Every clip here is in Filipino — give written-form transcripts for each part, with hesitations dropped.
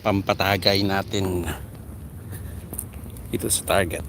pampatagay natin ito sa Target.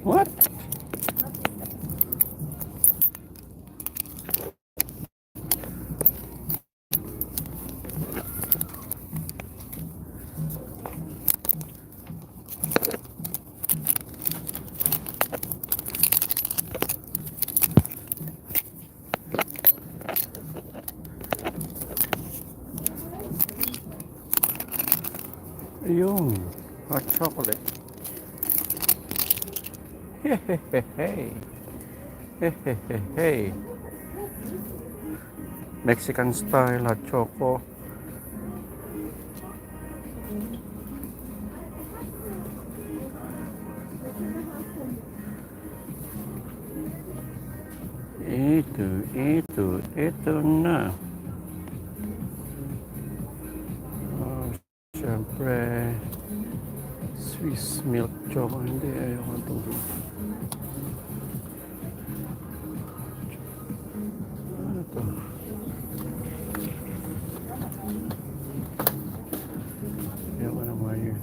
What? Ayun, hot chocolate. Hehehe. Hehehe. Mexican style hot choco. Ito na. Oh, siyempre, Swiss milk choco. Hindi, ayoko ito. Ano ito? Ayoko naman yun.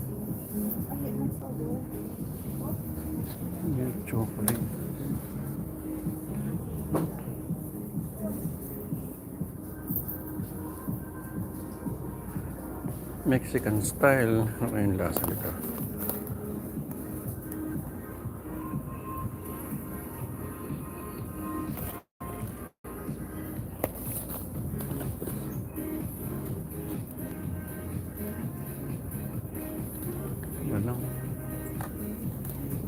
Milk chocolate. Mexican style. Ano yung lasa nito? Yan lang.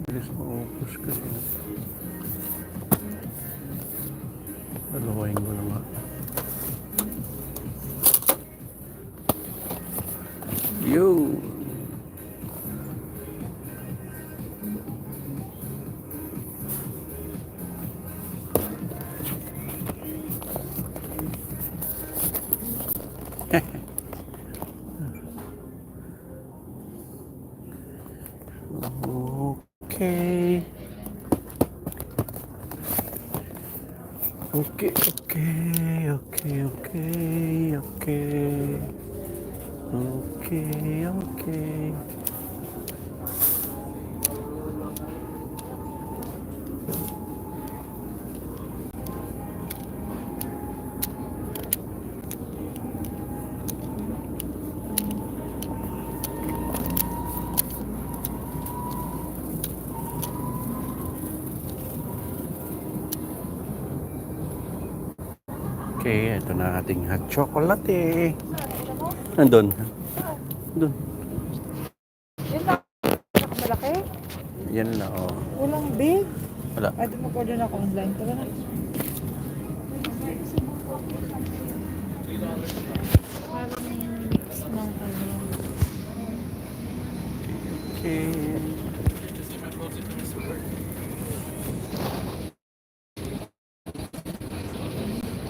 Bilis maupos kasi. Dalawain ko na nga. Yo! Okay. Okay. Okay, ito na ating hot chocolate. Nandun. Doon. Yan lang. Malaki? Yan na, oh. Walang big. Wala. Ay, di mag-order na ako online. Tara na. Parang mix ng ano. Okay.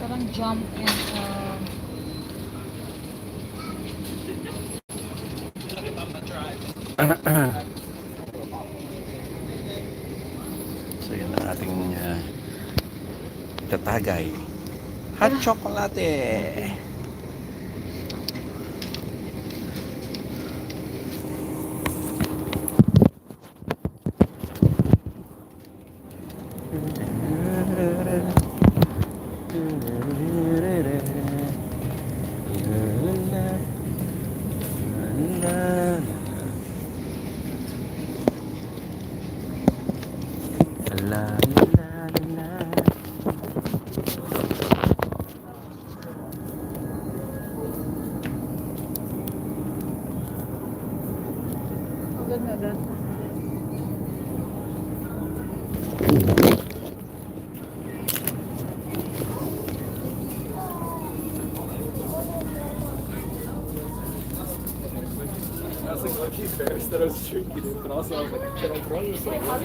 Parang jump and ating tatagay. Hot chocolate. La la la la. Agad na agad. I was like, low-key embarrassed that I was drinking it, but also I was like, can I draw this up?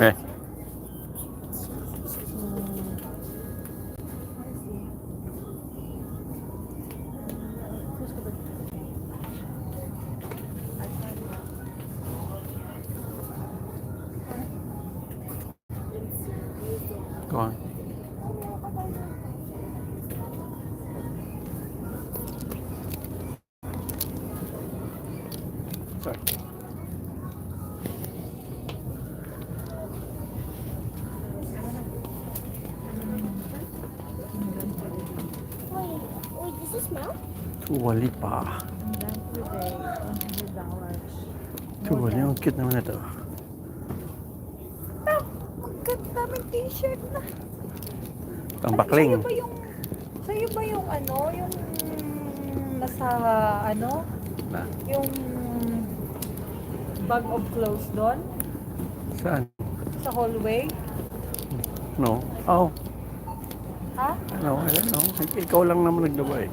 Eh. Go on. Sorry. Wait, does it smell? Tuwali pa. Ang dami today. $100. Tuwali. Ang cute naman ito. Ang ganda ng t-shirt na. Ang bakling. Sa'yo ba yung ano? Yung nasa ano? Na. Yung bag of clothes doon? Saan? Sa hallway? No. Oh. Ha? No, I don't know. Ikaw lang naman nagdaba eh.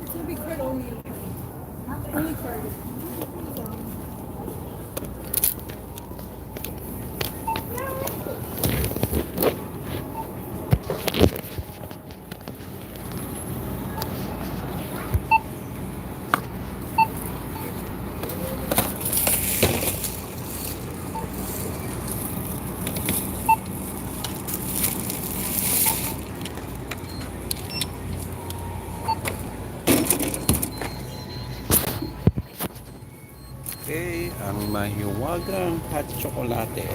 Okay, ang mahiwagang hot chocolate.